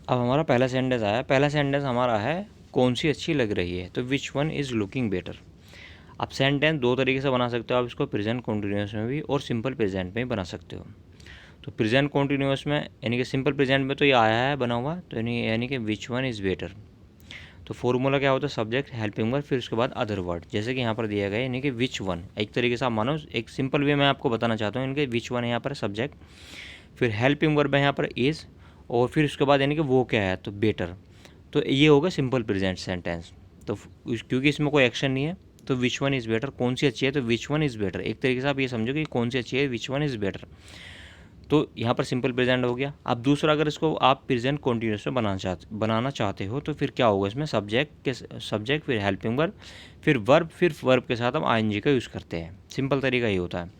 अब हमारा पहला सेंटेंस आया, पहला सेंटेंस हमारा है कौन सी अच्छी लग रही है, तो which one is looking better. अब सेंटेंस दो तरीके से बना सकते हो आप इसको, प्रेजेंट कॉन्टिन्यूस में भी और सिंपल प्रेजेंट में भी बना सकते हो। तो प्रेजेंट कॉन्टिन्यूस में यानी कि सिंपल प्रेजेंट में तो ये आया है बना हुआ, तो यानी कि विच वन इज़ बेटर। तो फॉर्मूला क्या होता है, सब्जेक्ट हेल्पिंग वर्ब फिर उसके बाद अदर वर्ड, जैसे कि यहाँ पर दिया गया है यानी कि विच वन। एक तरीके से आप मानो, एक सिंपल वे मैं आपको बताना चाहता हूँ, यानी कि विच वन है यहाँ पर सब्जेक्ट, फिर हेल्पिंग वर्ब है यहाँ पर इज़, और फिर उसके बाद यानी कि वो क्या है, तो बेटर। तो ये होगा सिंपल प्रेजेंट सेंटेंस। तो क्योंकि इसमें कोई एक्शन नहीं है, तो विच वन इज़ बेटर, कौन सी अच्छी है, तो विच वन इज़ बेटर। एक तरीके से आप ये समझो कि कौन सी अच्छी है, विच वन इज़ बेटर। तो यहाँ पर सिंपल प्रेजेंट हो गया। अब दूसरा, अगर इसको आप प्रेजेंट कॉन्टिन्यूस में बनाना चाहते हो, तो फिर क्या होगा इसमें, सब्जेक्ट फिर हेल्पिंग वर्ब फिर वर्ब के साथ हम आईएनजी का यूज़ करते हैं। सिंपल तरीका ये होता है।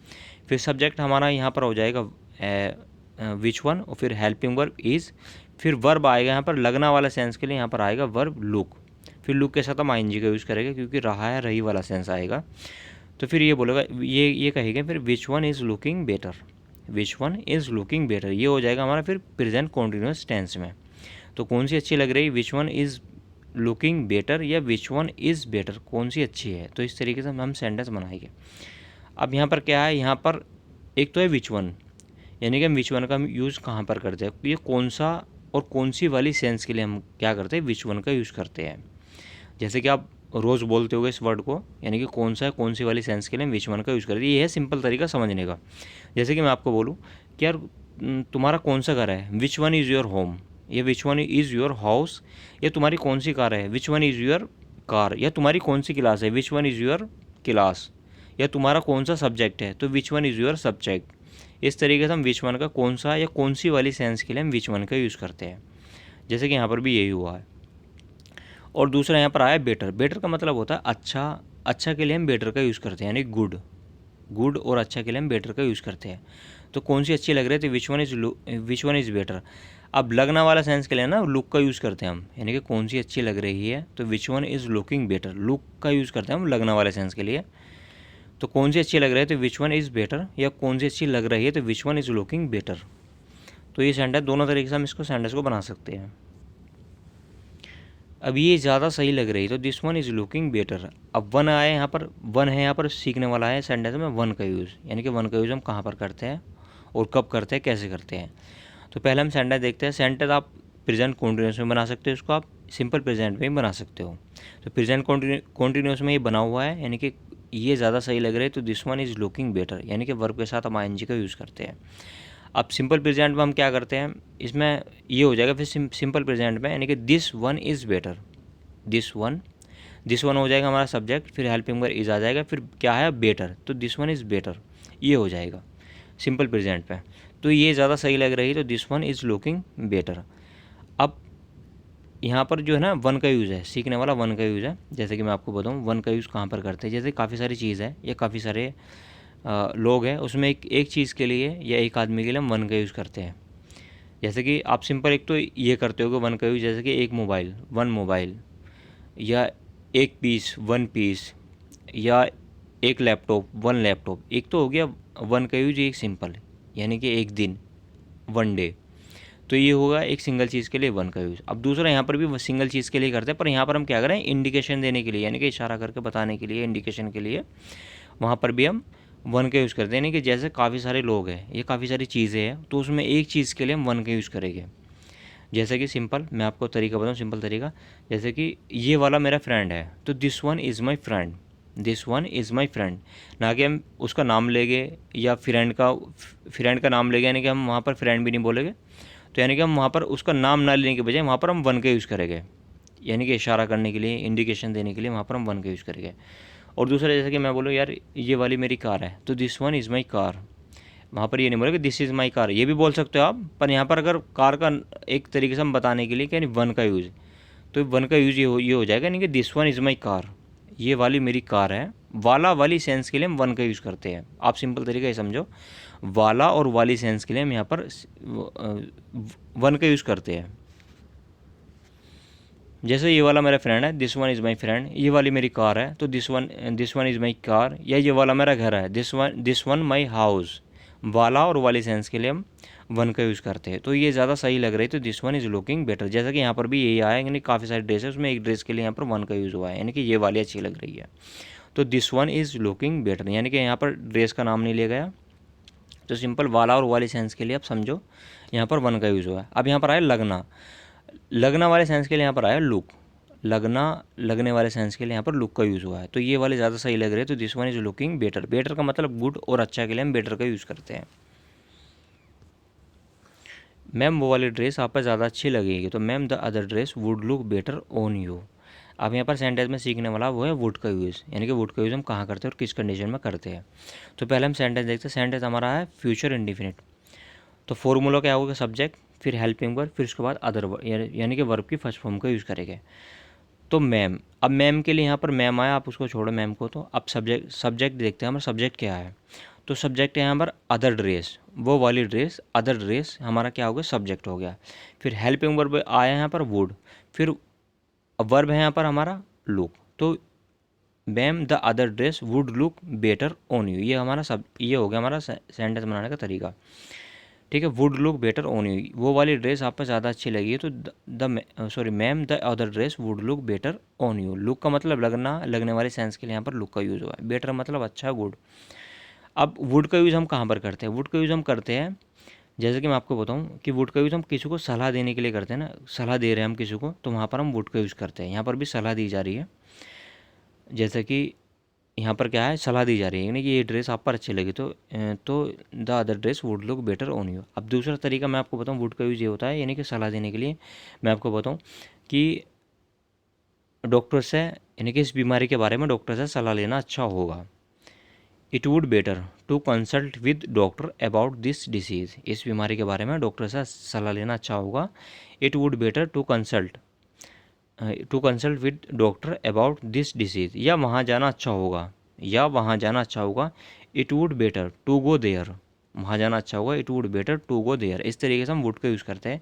फिर सब्जेक्ट हमारा यहाँ पर हो जाएगा विच वन, और फिर हेल्पिंग वर्ब इज़, फिर वर्ब आएगा यहाँ पर लगना वाला सेंस के लिए, यहाँ पर आएगा वर्ब लुक, फिर लुक के साथ हम आईएनजी का यूज़ करेंगे क्योंकि रहा है रही वाला सेंस आएगा। तो फिर ये बोलेगा, ये कहेगा फिर विच one is looking better, which one is looking better, ये हो जाएगा हमारा फिर प्रेजेंट कॉन्टिन्यूस टेंस में। तो कौन सी अच्छी लग रही है, which one is looking better या विच वन इज़ बेटर, कौन सी अच्छी है। तो इस तरीके से हम सेंटेंस बनाएंगे। अब यहाँ पर क्या है, यहाँ पर एक तो है विच वन, यानी कि हम विच वन का हम यूज़ कहाँ पर करते हैं, ये कौन सा और कौन सी वाली सेंस के लिए हम क्या करते हैं, विच वन का यूज़ करते हैं। जैसे कि आप रोज़ बोलते होगे इस वर्ड को, यानी कि कौन सा है, कौन सी वाली सेंस के लिए हम विच वन का यूज़ करते हैं। ये है सिंपल तरीका समझने का। जैसे कि मैं आपको बोलूँ कि यार तुम्हारा कौन सा घर है, which one is your home, या which one is your house, या तुम्हारी कौन सी कार है, which one is your car, या तुम्हारी कौन सी क्लास है, which one is your class, या तुम्हारा कौन सा सब्जेक्ट है, तो which one is your subject. इस तरीके से हम विच वन का कौन सा या कौन सी वाली सेंस के लिए हम विच वन का यूज़ करते हैं। जैसे कि यहाँ पर भी यही हुआ है। और दूसरा यहाँ पर आया बेटर। बेटर का मतलब होता है अच्छा, अच्छा के लिए हम बेटर का यूज़ करते हैं, यानी गुड और अच्छा के लिए हम बेटर का यूज़ करते हैं। तो कौन सी अच्छी लग रही है, तो विच वन इज़ बेटर। अब लगना वाला सेंस के लिए ना लुक का यूज़ करते हैं हम, यानी कि कौन सी अच्छी लग रही है, तो which one is looking better, look का यूज़ करते हैं हम लगना वाले सेंस के लिए। तो कौन सी अच्छी लग रही है, तो विच वन इज़ बेटर, या कौन सी अच्छी लग रही है, तो which one is looking better. तो ये सेंटेंस दोनों तरीके से हम इसको सेंटेंस को बना सकते हैं। अब ये ज़्यादा सही लग रही है, तो this one is looking better. अब वन आया यहाँ पर, वन है यहाँ पर सीखने वाला है सेंटेंस में वन का यूज़, यानी कि वन का यूज़ हम कहाँ पर करते हैं और कब करते हैं, कैसे करते हैं। तो पहले हम सेंटेंस देखते हैं। सेंटेंस आप प्रेजेंट कॉन्टिन्यूस में बना सकते हो, उसको आप सिंपल प्रेजेंट में भी बना सकते हो। तो प्रेजेंट कॉन्टिन्यूस में ये बना हुआ है, यानी कि ये ज़्यादा सही लग रहा है, तो this one is looking better, यानी कि वर्ब के साथ हम आईएनजी का यूज़ करते हैं। अब सिंपल प्रेजेंट में हम क्या करते हैं, इसमें ये हो जाएगा फिर सिंपल प्रेजेंट में, यानी कि this one is better, this one हो जाएगा हमारा सब्जेक्ट, फिर हेल्पिंग वर्ब इज़ आ जाएगा, फिर क्या है बेटर, तो दिस वन इज़ बेटर, ये हो जाएगा सिंपल प्रेजेंट पे। तो ये ज़्यादा सही लग रही है, तो this one is looking better. अब यहाँ पर जो है ना वन का यूज़ है, सीखने वाला वन का यूज़ है। जैसे कि मैं आपको बताऊँ वन का यूज़ कहाँ पर करते हैं, जैसे काफ़ी सारी चीज़ है या काफ़ी सारे लोग हैं, उसमें एक चीज़ के लिए या एक आदमी के लिए हम वन का यूज़ करते हैं। जैसे कि आप सिंपल एक तो ये करते हो कि वन का यूज़, जैसे कि एक मोबाइल, वन मोबाइल, या एक पीस, वन पीस, या एक लैपटॉप, वन लैपटॉप। एक तो हो गया वन का यूज, एक सिंपल, यानी कि एक दिन, वन डे। तो ये होगा एक सिंगल चीज़ के लिए वन का यूज़। अब दूसरा यहाँ पर भी सिंगल चीज़ के लिए करते हैं, पर यहाँ पर हम क्या करें, इंडिकेशन देने के लिए, यानी कि इशारा करके बताने के लिए, इंडिकेशन के लिए वहाँ पर भी हम वन का यूज़ करते हैं। यानी कि जैसे काफ़ी सारे लोग हैं, ये काफ़ी सारी चीज़ें हैं, तो उसमें एक चीज़ के लिए हम वन का यूज़ करेंगे। जैसे कि सिंपल, मैं आपको तरीका बताऊँ, सिंपल तरीका, जैसे कि ये वाला मेरा फ्रेंड है, तो this one is my friend, this one is my friend. ना कि हम उसका नाम लेंगे या फ्रेंड का नाम लेंगे, यानी कि हम वहाँ पर फ्रेंड भी नहीं बोलेंगे। तो यानी कि हम वहाँ पर उसका नाम ना लेने के बजाय वहाँ पर हम वन का यूज़ करेंगे, यानी कि इशारा करने के लिए, इंडिकेशन देने के लिए वहाँ पर हम वन का यूज़ करेंगे। और दूसरा, जैसे कि मैं बोलूँ यार ये वाली मेरी कार है, तो this one is my car, वहाँ पर ये नहीं बोलेगा दिस इज़ माई कार, ये भी बोल सकते हो आप, पर यहाँ पर अगर कार का एक तरीके से हम बताने के लिए कि वन का यूज़, तो वन का यूज़ ये हो जाएगा, यानी कि this one is my car, ये वाली मेरी कार है। वाली सेंस के लिए हम वन का यूज़ करते हैं। आप सिंपल तरीका ये समझो, वाला और वाली सेंस के लिए हम यहाँ पर वन का यूज़ करते हैं। जैसे ये वाला मेरा फ्रेंड है, this one is my friend, ये वाली मेरी कार है, तो this one is my car, या ये वाला मेरा घर है, दिस वन माई हाउस, वाला और वाली सेंस के लिए हम वन का यूज़ करते हैं। तो ये ज़्यादा सही लग रही है, तो this one is looking better. जैसा कि यहाँ पर भी यही आया है, यानी काफ़ी सारी ड्रेस है, उसमें एक ड्रेस के लिए यहाँ पर वन का यूज़ हुआ है, यानी कि ये वाली अच्छी लग रही है। तो this one is looking better, यानी कि यहाँ पर ड्रेस का नाम नहीं लिया गया, तो सिंपल वाला और वाली सेंस के लिए आप समझो यहाँ पर वन का यूज़ हुआ है। अब यहाँ पर आया लगना, लगना वाले सेंस के लिए यहाँ पर आया लुक, लगना लगने वाले सेंस के लिए यहाँ पर लुक का यूज़ हुआ है। तो ये वाले ज़्यादा सही लग रहे हैं, तो this one is looking better. Better का मतलब गुड और अच्छा के लिए हम बेटर का यूज़ करते हैं। मैम वो वाली ड्रेस आप पर ज़्यादा अच्छी लगेगी, तो ma'am the other dress would look better on you. अब यहाँ पर सेंटेंस में सीखने वाला वो है वुड का यूज़, यानी कि वुड का यूज़ हम कहाँ करते हैं और किस कंडीशन में करते हैं। तो पहले हम सेंटेंस देखते हैं। सेंटेंस हमारा है फ्यूचर इंडिफिनिट, तो फॉर्मूला क्या होगा, सब्जेक्ट, फिर हेल्पिंग वर्ब, फिर उसके बाद अदर वर्ब, यानी कि वर्ब की फर्स्ट फॉर्म का यूज़ करेंगे। तो मैम, अब मैम के लिए यहाँ पर मैम आया, आप उसको छोड़ो मैम को। तो अब सब्जेक्ट देखते हैं हमारा सब्जेक्ट क्या है। तो सब्जेक्ट है यहाँ पर अदर ड्रेस, वो वाली ड्रेस, अदर ड्रेस हमारा क्या हो गया, सब्जेक्ट हो गया। फिर हेल्पिंग वर्ब आया यहाँ पर वुड, फिर वर्ब है यहाँ पर हमारा लुक। तो ma'am the other dress would look better on you, ये हमारा सब, ये हो गया हमारा सेंटेंस बनाने का तरीका। ठीक है, would look better on you, वो वाली ड्रेस आप पर ज़्यादा अच्छी लगी है, तो the ma'am the other dress would look better on you. Look का मतलब लगना, लगने वाले सेंस के लिए यहाँ पर लुक का यूज़ हुआ है। बेटर मतलब अच्छा, गुड। अब वुड का यूज़ हम कहाँ पर करते हैं, वुड का यूज़ हम करते हैं, जैसे कि मैं आपको बताऊँ कि वुड का यूज़ हम किसी को सलाह देने के लिए करते हैं ना, सलाह दे रहे हैं हम किसी को, तो वहाँ पर हम वुड का यूज़ करते हैं। यहाँ पर भी सलाह दी जा रही है, जैसे कि यहाँ पर क्या है, सलाह दी जा रही है, यानी कि ये ड्रेस आप पर अच्छी लगी, तो the other dress would look better on you. अब दूसरा तरीका मैं आपको बताऊँ, वुड का यूज़ ये होता है, यानी कि सलाह देने के लिए मैं आपको बताऊँ कि डॉक्टर से, यानी कि इस बीमारी के बारे में डॉक्टर से सलाह लेना अच्छा होगा। It would better to consult with doctor about this disease, इस बीमारी के बारे में डॉक्टर से सलाह लेना अच्छा होगा। It would better to consult with doctor about this disease, या वहाँ जाना अच्छा होगा, या वहाँ जाना अच्छा होगा। It would better to go there, वहाँ जाना अच्छा होगा। It would better to go there, इस तरीके से हम वुड का यूज़ करते हैं।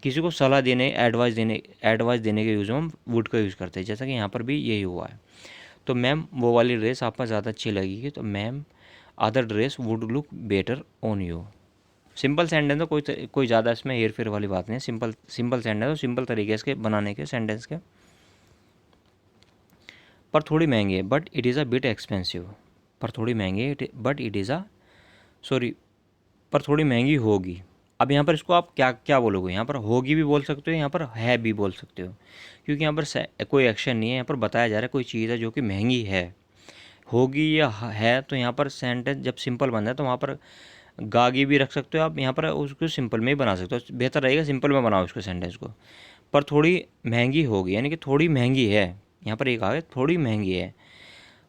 किसी को सलाह देने, एडवाइस देने के यूज़ में हम वुड का यूज़ करते हैं, जैसा कि यहाँ पर भी यही हुआ है। तो मैम वो वाली ड्रेस आप पर ज़्यादा अच्छी लगेगी, तो ma'am other dress would look better on you. Simple sentence है, कोई ज़्यादा इसमें हेर फेर वाली बात नहीं है, सिंपल सेंटेंस है, सिंपल तरीके से बनाने के सेंटेंस के। पर थोड़ी महंगी है, but it is a bit expensive, पर थोड़ी महंगी है, but it is a, sorry, पर थोड़ी महंगी होगी। अब यहाँ पर इसको आप क्या क्या बोलोगे, यहाँ पर होगी भी बोल सकते हो, यहाँ पर है भी बोल सकते हो, क्योंकि यहाँ पर कोई एक्शन नहीं है, यहाँ पर बताया जा रहा है कोई चीज़ है जो कि महंगी है। होगी या है, तो यहाँ पर सेंटेंस जब सिंपल बन जाए तो वहाँ पर गागी भी रख सकते हो आप, यहाँ पर उसको सिंपल में ही बना सकते हो, बेहतर रहेगा सिंपल में बनाओ उसको सेंटेंस को। पर थोड़ी महंगी होगी, यानी कि थोड़ी महंगी है, यहाँ पर एक आगे थोड़ी महंगी है,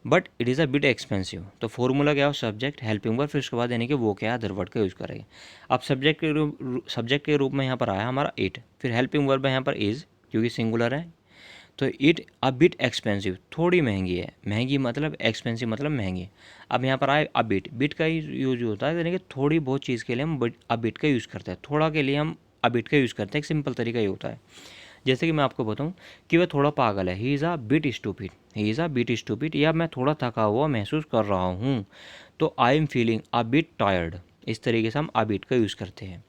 but it is a bit expensive. तो फॉर्मूला क्या हो, सब्जेक्ट हेल्पिंग वर्ब, फिर उसके बाद यानी कि वो क्या है, अदर वर्ड का यूज़ करेंगे। अब सब्जेक्ट के रूप में यहाँ पर आया हमारा इट, फिर हेल्पिंग वर्ब है यहाँ पर इज़, क्योंकि सिंगुलर है, तो इट अ बिट एक्सपेंसिव, थोड़ी महंगी है, महंगी मतलब एक्सपेंसिव मतलब महंगी। अब यहाँ पर आए अ बिट, बिट का यूज होता है, यानी कि थोड़ी बहुत चीज़ के लिए हम अ बिट का यूज़ करते हैं, थोड़ा के लिए हम अ बिट का यूज़ करते हैं। एक सिंपल तरीका ये होता है, जैसे कि मैं आपको बताऊं कि वह थोड़ा पागल है, he is a bit stupid, he is a bit stupid, या मैं थोड़ा थका हुआ महसूस कर रहा हूँ, तो I am feeling a bit tired, इस तरीके से हम अ बिट का यूज़ करते हैं।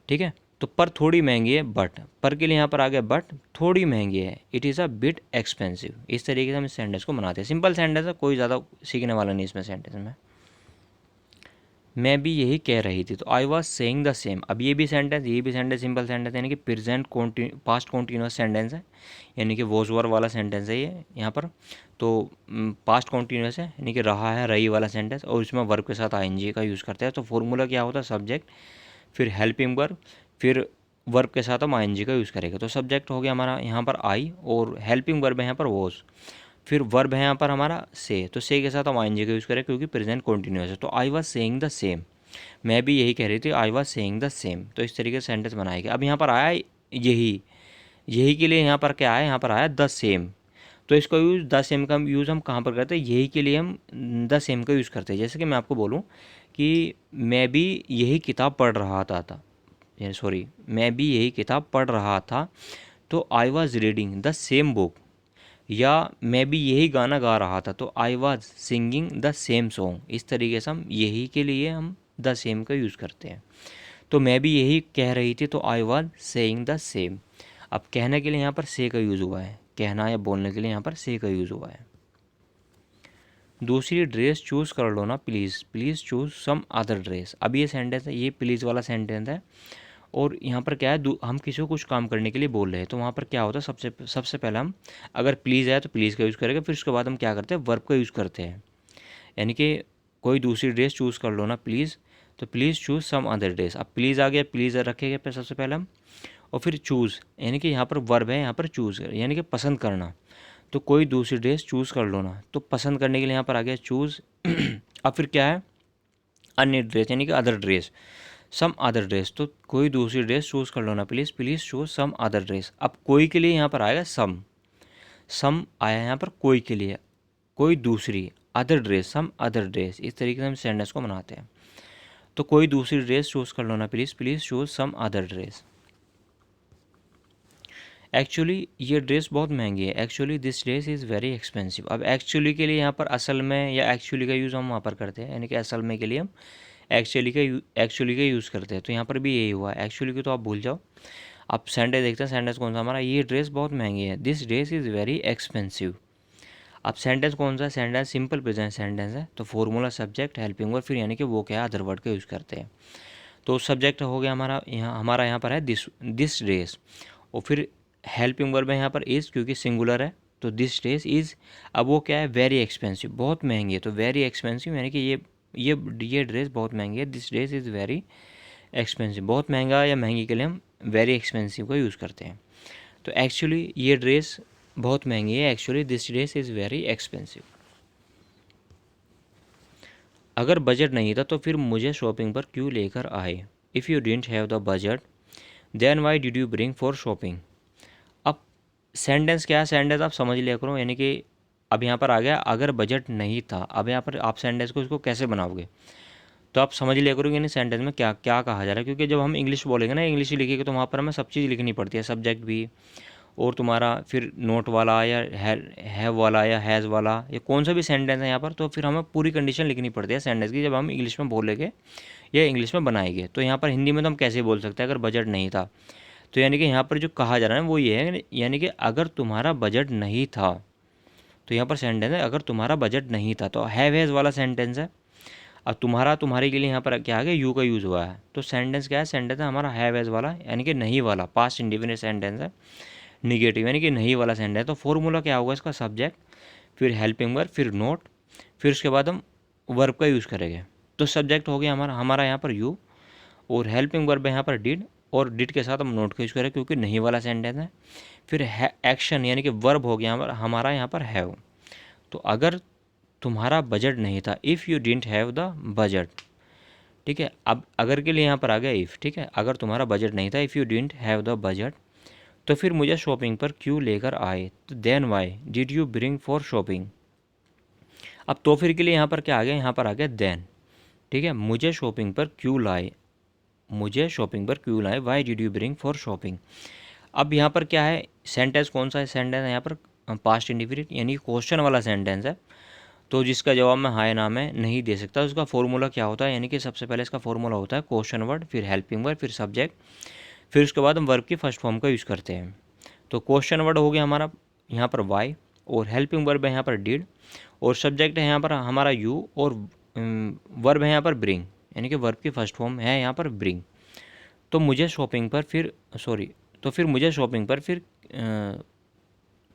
ठीक है, तो पर थोड़ी महंगी है, बट पर के लिए यहाँ पर आ गया बट थोड़ी महंगी है, it is a bit expensive. इस तरीके से हम इस सेंटेंस को बनाते हैं। सिंपल सेंटेंस है, कोई ज़्यादा सीखने वाला नहीं इसमें सेंटेंस में। मैं भी यही कह रही थी, तो I was saying the same. अब ये भी सेंटेंस सिंपल सेंटेंस, यानी कि प्रेजेंट पास्ट कॉन्टीन्यूस सेंटेंस है, यानी कि वॉज वर वाला सेंटेंस है ये यहाँ पर। तो पास्ट कॉन्टीन्यूस है, यानी कि रहा है, रही वाला सेंटेंस, और इसमें वर्ब के साथ आईएनजी का यूज़ करते हैं। तो फॉर्मूला क्या होता है, सब्जेक्ट, फिर हेल्पिंग वर्ब, फिर वर्ब के साथ हम आईएनजी का यूज़ करेंगे। तो सब्जेक्ट हो गया हमारा यहाँ पर आई, और हेल्पिंग वर्ब है यहाँ पर वॉज, फिर वर्ब है यहाँ पर हमारा से, तो से के साथ हम आईएनजी का यूज़ करें क्योंकि प्रेजेंट कॉन्टीन्यूअस है। तो I was saying the same, मैं भी यही कह रही थी, I was saying the same. तो इस तरीके से सेंटेंस बनाएगा। अब यहाँ पर आया यही, यही के लिए यहाँ पर क्या आया, यहाँ पर आया द सेम। तो इसको यूज़, द सेम का यूज़ हम कहाँ पर करते हैं, यही के लिए हम द सेम का यूज़ करते हैं। जैसे कि मैं आपको बोलूँ कि मैं भी यही किताब पढ़ रहा था, सॉरी, मैं भी यही किताब पढ़ रहा था, तो I was reading the same book. या मैं भी यही गाना गा रहा था, तो I was singing the same song. इस तरीके से हम यही के लिए हम द सेम का यूज़ करते हैं। तो मैं भी यही कह रही थी, तो I was saying the same. अब कहने के लिए यहाँ पर से का यूज़ हुआ है, कहना या बोलने के लिए यहाँ पर से का यूज़ हुआ है। दूसरी ड्रेस चूज़ कर लो ना please, please choose some other dress. अब ये सेंटेंस है, ये प्लीज़ वाला सेंटेंस है, और यहाँ पर क्या है, हम किसी को कुछ काम करने के लिए बोल रहे हैं, तो वहाँ पर क्या होता है, सबसे पहले हम अगर प्लीज़ है तो प्लीज़ का यूज़ करेंगे, फिर उसके बाद हम क्या करते हैं, वर्ब का यूज़ करते हैं। यानी कि कोई दूसरी ड्रेस चूज़ कर लो ना प्लीज़, तो please choose some other dress. अब प्लीज़ आ गया, प्लीज़ रखेंगे पे सबसे पहले हम, और फिर चूज़, यानी कि यहाँ पर वर्ब है, यहाँ पर चूज़ यानी कि पसंद करना। तो कोई दूसरी ड्रेस चूज़ कर लो ना, तो पसंद करने के लिए यहाँ पर आ गया चूज़। अब फिर क्या है, अन्य ड्रेस यानी कि other dress, some other dress, तो कोई दूसरी ड्रेस चूज़ कर लो ना please, please choose some other dress. अब कोई के लिए यहाँ पर आएगा सम आया यहाँ पर कोई के लिए, कोई दूसरी, other dress, some other dress, इस तरीके से हम सेंटेंस को बनाते हैं। तो कोई दूसरी ड्रेस चूज़ कर लो ना please, please choose some other dress. Actually ये ड्रेस बहुत महंगी है, actually this dress is very expensive. अब एक्चुअली के लिए यहाँ पर असल में या एक्चुअली का यूज़ हम वहाँ पर करते हैं, यानी कि असल में के लिए हम एक्चुअली का यूज़ करते हैं। तो यहाँ पर भी यही हुआ, एक्चुअली की तो आप भूल जाओ। अब सेंटेंस देखते हैं, सेंटेंस कौन सा हमारा, ये ड्रेस बहुत महंगी है, this dress is very expensive. अब सेंटेंस कौन सा है, सेंटेंस सिंपल प्रेजेंट सेंटेंस है, तो फॉर्मूला सब्जेक्ट हेल्पिंग वर्ब, फिर यानी कि वो क्या है, अदर वर्ड का यूज़ करते हैं। तो सब्जेक्ट हो गया हमारा यहाँ पर है दिस ड्रेस, और फिर हेल्पिंग वर्ब है यहाँ पर इज़, क्योंकि सिंगुलर है, तो दिस ड्रेस इज़। अब वो क्या है, वेरी एक्सपेंसिव, बहुत महंगी है, तो वेरी एक्सपेंसिव यानी कि ये ड्रेस बहुत महंगी है, this dress is very expensive. बहुत महंगा या महंगी के लिए हम वेरी एक्सपेंसिव का यूज़ करते हैं। तो एक्चुअली ये ड्रेस बहुत महंगी है, actually this dress is very expensive. अगर बजट नहीं था तो फिर मुझे शॉपिंग पर क्यों लेकर आए, if you didn't have the budget then why did you bring for shopping. अब सेंटेंस क्या है, सेंटेंस आप समझ लिया करो, यानी कि अब यहाँ पर आ गया अगर बजट नहीं था। अब यहाँ पर आप सेंटेंस को इसको कैसे बनाओगे, तो आप समझ लिया करो कि सेंटेंस में क्या क्या कहा जा रहा है, क्योंकि जब हम इंग्लिश बोलेंगे ना, इंग्लिश ही लिखेंगे, तो वहाँ पर हमें सब चीज़ लिखनी पड़ती है, सब्जेक्ट भी, और तुम्हारा फिर नोट वाला या हैव वाला या हैज़ वाला, या कौन सा भी सेंटेंस है यहाँ पर, तो फिर हमें पूरी कंडीशन लिखनी पड़ती है सेंटेंस की, जब हम इंग्लिश में बोलेंगे या इंग्लिश में बनाएंगे। तो यहाँ पर हिंदी में तो हम कैसे बोल सकते हैं अगर बजट नहीं था, तो यानी कि यहाँ पर जो कहा जा रहा है वो ये है, यानी कि अगर तुम्हारा बजट नहीं था, तो यहाँ पर सेंटेंस है अगर तुम्हारा बजट नहीं था, तो हैव हैज़ वाला सेंटेंस है। अब तुम्हारा तुम्हारे के लिए यहाँ पर क्या आ गया, यू का यूज़ हुआ है, तो सेंटेंस क्या है, सेंटेंस है हमारा हैव हैज़ वाला, यानी कि नहीं वाला, पास्ट इंडिफिनिट सेंटेंस है, निगेटिव यानी कि नहीं वाला सेंटेंस है। तो फॉर्मूला क्या होगा इसका, सब्जेक्ट, फिर हेल्पिंग वर्ब, फिर नोट, फिर उसके बाद हम वर्ब का यूज़ करेंगे। तो सब्जेक्ट हो गया हमारा यहाँ पर यू, और हेल्पिंग वर्ब यहाँ पर डिड, और डिड के साथ हम नोट का यूज़ करें क्योंकि नहीं वाला सेंटेंस है। फिर एक्शन यानी कि वर्ब हो गया हमारा यहाँ पर हैव। तो अगर तुम्हारा बजट नहीं था, if you didn't have the budget, ठीक है। अब अगर के लिए यहाँ पर आ गया इफ़, ठीक है, अगर तुम्हारा बजट नहीं था, if you didn't have the budget, तो फिर मुझे शॉपिंग पर क्यों लेकर आए, तो then why did you bring for shopping. अब तो फिर के लिए यहाँ पर क्या आ गया, यहाँ पर आ गया देन, ठीक है, मुझे शॉपिंग पर क्यों लाए, मुझे शॉपिंग पर क्यों लाए, Y did you bring for shopping. अब यहाँ पर क्या है, सेंटेंस कौन सा है, सेंटेंस है यहाँ पर पास्ट इंडिफिनिट यानी क्वेश्चन वाला सेंटेंस है, तो जिसका जवाब मैं हाँ या ना में नहीं दे सकता। उसका फॉर्मूला क्या होता है, यानी कि सबसे पहले इसका फॉर्मूला होता है क्वेश्चन वर्ड, फिर हेल्पिंग वर्ड, फिर सब्जेक्ट, फिर उसके बाद हम वर्ब की फर्स्ट फॉर्म का यूज़ करते हैं। तो क्वेश्चन वर्ड हो गया हमारा यहाँ पर वाई, और हेल्पिंग वर्ब है यहाँ पर डिड, और सब्जेक्ट है यहाँ पर हमारा यू, और वर्ब है यहाँ पर ब्रिंग, यानी कि वर्ब की फर्स्ट फॉर्म है यहाँ पर ब्रिंग। तो मुझे शॉपिंग पर फिर सॉरी तो फिर मुझे शॉपिंग पर फिर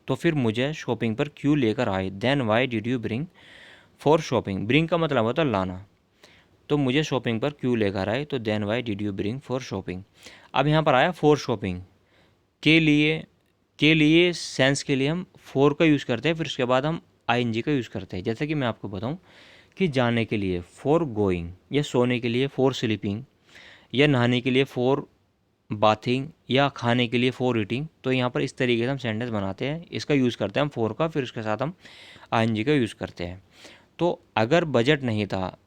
तो फिर मुझे शॉपिंग पर क्यों लेकर आए, then why did you bring for shopping. Bring का मतलब होता है लाना, तो मुझे शॉपिंग पर क्यों लेकर आए, तो then why did you bring for shopping. अब यहाँ पर आया फॉर शॉपिंग, के लिए सेंस के लिए हम फॉर का यूज़ करते हैं, फिर उसके बाद हम आईएनजी का यूज़ करते हैं। जैसे कि मैं आपको बताऊँ कि जाने के लिए फॉर गोइंग, या सोने के लिए फॉर स्लीपिंग, या नहाने के लिए फॉर बाथिंग, या खाने के लिए फॉर ईटिंग। तो यहाँ पर इस तरीके से हम सेंटेंस बनाते हैं, इसका यूज़ करते हैं हम फॉर का, फिर उसके साथ हम आईएनजी का यूज़ करते हैं। तो अगर बजट नहीं था,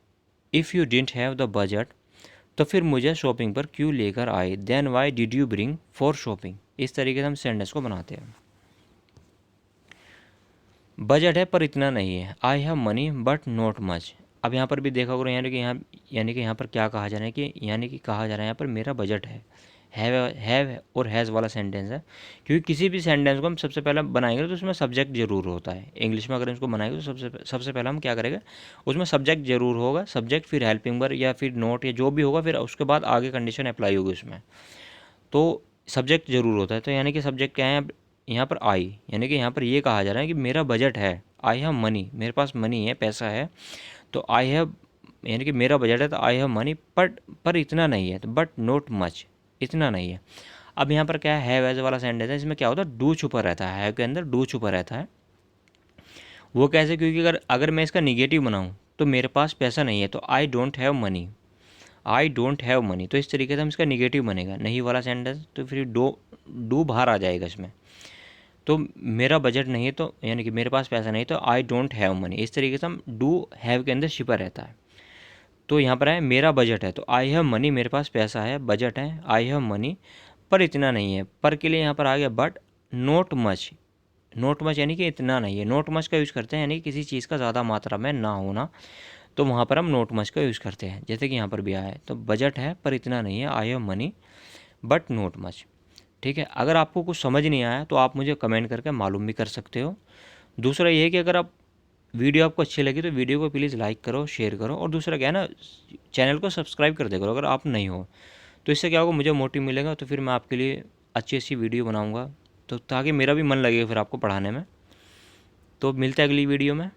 if you didn't have the budget, तो फिर मुझे शॉपिंग पर क्यों लेकर आए, then why did you bring for shopping. इस तरीके से हम सेंटेंस को बनाते हैं। बजट है पर इतना नहीं है, I have money but not much. अब यहाँ पर भी देखा करो, यानी कि यहाँ पर क्या कहा जा रहा है कि यानी कि कहा जा रहा है यहाँ पर मेरा बजट है। हैव और हैज़ वाला सेंटेंस है, क्योंकि किसी भी सेंटेंस को हम सबसे पहले बनाएंगे तो उसमें सब्जेक्ट जरूर होता है। इंग्लिश में अगर इसको बनाएंगे तो सबसे पहले हम क्या करेंगे, उसमें सब्जेक्ट जरूर होगा, सब्जेक्ट फिर हेल्पिंग वर्ब या फिर नोट या जो भी होगा, फिर उसके बाद आगे कंडीशन अप्लाई होगी उसमें। तो सब्जेक्ट जरूर होता है, तो यानी कि सब्जेक्ट क्या है यहाँ पर आई, यानी कि यहाँ पर ये कहा जा रहा है कि मेरा बजट है, आई हैव मनी, मेरे पास मनी है, पैसा है, तो आई हैव, यानी कि मेरा बजट है तो आई हैव मनी, पर इतना नहीं है, तो बट नॉट मच, इतना नहीं है। अब यहाँ पर क्या है, हैव एज वाला सेंटेंस है, इसमें क्या होता है, डू छुपा रहता है, हैव के अंदर डू छुपा रहता है। वो कैसे, क्योंकि अगर मैं इसका निगेटिव बनाऊँ तो मेरे पास पैसा नहीं है, तो I don't have money, I don't have money, तो इस तरीके से हम इसका निगेटिव बनेगा, नहीं वाला सेंटेंस, तो फिर डू बाहर आ जाएगा इसमें। तो मेरा बजट नहीं है, तो यानी कि मेरे पास पैसा नहीं, तो आई डोंट हैव मनी, इस तरीके से हम डू हैव के अंदर छिपा रहता है। तो यहाँ पर है मेरा बजट है, तो आई हैव मनी, मेरे पास पैसा है, बजट है, आई हैव मनी, पर इतना नहीं है, पर के लिए यहाँ पर आ गया but note much, note much यानी कि इतना नहीं है। नोट मच का यूज़ करते हैं यानी कि किसी चीज़ का ज़्यादा मात्रा में ना होना, तो वहाँ पर हम नोट मच का यूज़ करते हैं, जैसे कि यहाँ पर भी आया है, तो बजट है पर इतना नहीं है, I have money but note much. ठीक है, अगर आपको कुछ समझ नहीं आया तो आप मुझे कमेंट करके मालूम भी कर सकते हो। दूसरा ये है कि अगर आप वीडियो आपको अच्छी लगी तो वीडियो को प्लीज़ लाइक करो, शेयर करो, और दूसरा क्या है ना, चैनल को सब्सक्राइब कर दिया करो अगर आप नहीं हो, तो इससे क्या होगा, मुझे मोटिव मिलेगा, तो फिर मैं आपके लिए अच्छी अच्छी वीडियो बनाऊँगा, तो ताकि मेरा भी मन लगे फिर आपको पढ़ाने में। तो मिलते हैं अगली वीडियो में।